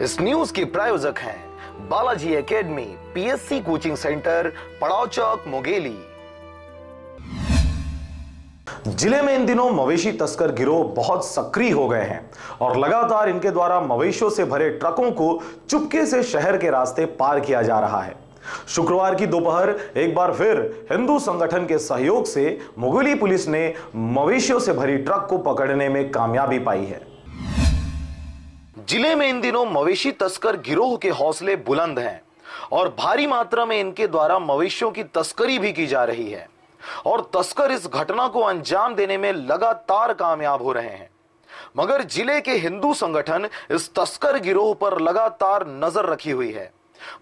इस न्यूज के प्रायोजक हैं Balaji academy PSC coaching centre, पड़ाव चौक, मुंगेली। जिले में इन दिनों मवेशी तस्कर गिरोह बहुत सक्रिय हो गए हैं और लगातार इनके द्वारा मवेशियों से भरे ट्रकों को चुपके से शहर के रास्ते पार किया जा रहा है। शुक्रवार की दोपहर एक बार फिर हिंदू संगठन के सहयोग से मुंगेली पुलिस ने मवेशियों से भरी ट्रक को पकड़ने में कामयाबी पाई है। जिले में इन दिनों मवेशी तस्कर गिरोह के हौसले बुलंद हैं और भारी मात्रा में इनके द्वारा मवेशियों की तस्करी भी की जा रही है और तस्कर इस घटना को अंजाम देने में लगातार कामयाब हो रहे हैं। मगर जिले के हिंदू संगठन इस तस्कर गिरोह पर लगातार नजर रखी हुई है।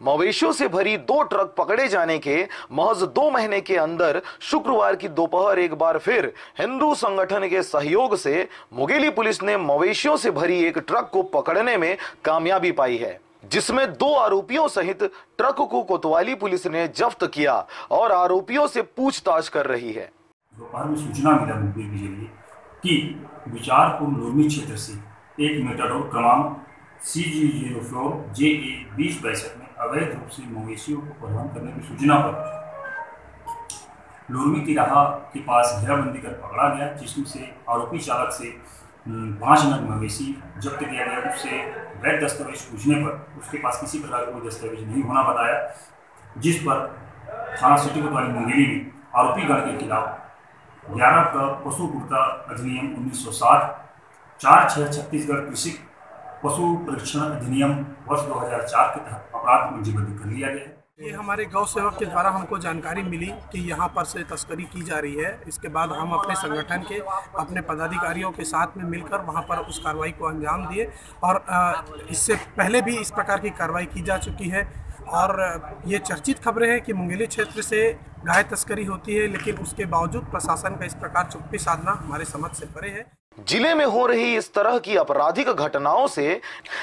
मवेशियों से भरी 2 ट्रक पकड़े जाने के महज 2 महीने के अंदर शुक्रवार की दोपहर एक बार फिर हिंदू संगठन के सहयोग से मुंगेली पुलिस ने मवेशियों से भरी एक ट्रक को पकड़ने में कामयाबी पाई है, जिसमें 2 आरोपियों सहित ट्रक को कोतवाली पुलिस ने जब्त किया और आरोपियों से पूछताछ कर रही है। दोपहर में सूचना मिला मुंगेली के लिए कि विचारपुर लोरमी क्षेत्र से एक मेटाडोर क्रमांक CG04 JA 2062 में अवैध रूप से मवेशियों को परिवहन करने की सूचना पर लोरमी तिराहा के पास घेराबंदी कर पकड़ा गया, जिसमें से आरोपी चालक से 5 नग मवेशी जब्त किया गया। उससे वैध दस्तावेज पूछने पर उसके पास किसी प्रकार का कोई दस्तावेज नहीं होना बताया, जिस पर थाना सिटी कोतवाली मुंगेली में आरोपी गण के खिलाफ 11 का पशु पूर्ता अधिनियम 1960, 4/6 छत्तीसगढ़ कृषि पशु परीक्षण अधिनियम वर्ष 2004 के तहत अपराध पंजीबद्ध कर लिया गया है। ये हमारे गौ सेवक के द्वारा हमको जानकारी मिली कि यहाँ पर से तस्करी की जा रही है। इसके बाद हम अपने संगठन के अपने पदाधिकारियों के साथ में मिलकर वहाँ पर उस कार्रवाई को अंजाम दिए और इससे पहले भी इस प्रकार की कार्रवाई की जा चुकी है। और ये चर्चित खबरें हैं कि मुंगेली क्षेत्र से गाय तस्करी होती है, लेकिन उसके बावजूद प्रशासन का इस प्रकार चुप्पी साधना हमारे समझ से परे है। जिले में हो रही इस तरह की आपराधिक घटनाओं से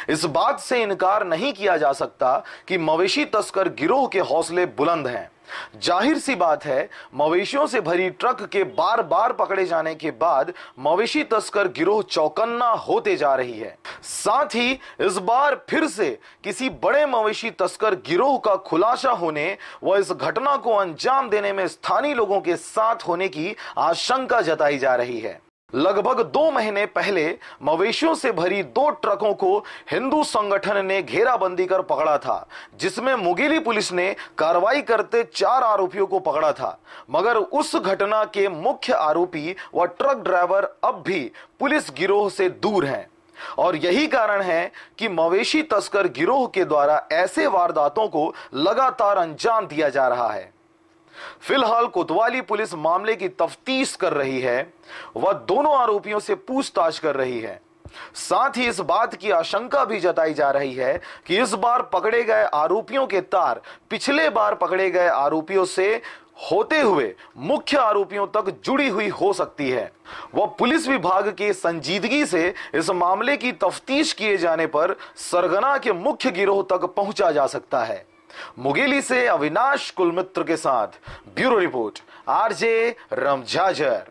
इस बात से इनकार नहीं किया जा सकता कि मवेशी तस्कर गिरोह के हौसले बुलंद हैं। जाहिर सी बात है, मवेशियों से भरी ट्रक के बार बार पकड़े जाने के बाद मवेशी तस्कर गिरोह चौकन्ना होते जा रही है। साथ ही इस बार फिर से किसी बड़े मवेशी तस्कर गिरोह का खुलासा होने व इस घटना को अंजाम देने में स्थानीय लोगों के साथ होने की आशंका जताई जा रही है। लगभग 2 महीने पहले मवेशियों से भरी 2 ट्रकों को हिंदू संगठन ने घेराबंदी कर पकड़ा था, जिसमें मुंगेली पुलिस ने कार्रवाई करते 4 आरोपियों को पकड़ा था। मगर उस घटना के मुख्य आरोपी व ट्रक ड्राइवर अब भी पुलिस गिरोह से दूर हैं और यही कारण है कि मवेशी तस्कर गिरोह के द्वारा ऐसे वारदातों को लगातार अंजाम दिया जा रहा है। फिलहाल कोतवाली पुलिस मामले की तफ्तीश कर रही है, वह दोनों आरोपियों से पूछताछ कर रही है। साथ ही इस बात की आशंका भी जताई जा रही है कि इस बार पकड़े गए आरोपियों के तार पिछले बार पकड़े गए आरोपियों से होते हुए मुख्य आरोपियों तक जुड़ी हुई हो सकती है। वह पुलिस विभाग की संजीदगी से इस मामले की तफ्तीश किए जाने पर सरगना के मुख्य गिरोह तक पहुंचा जा सकता है। मुंगेली से अविनाश कुलमित्र के साथ ब्यूरो रिपोर्ट RJ रमझाझर।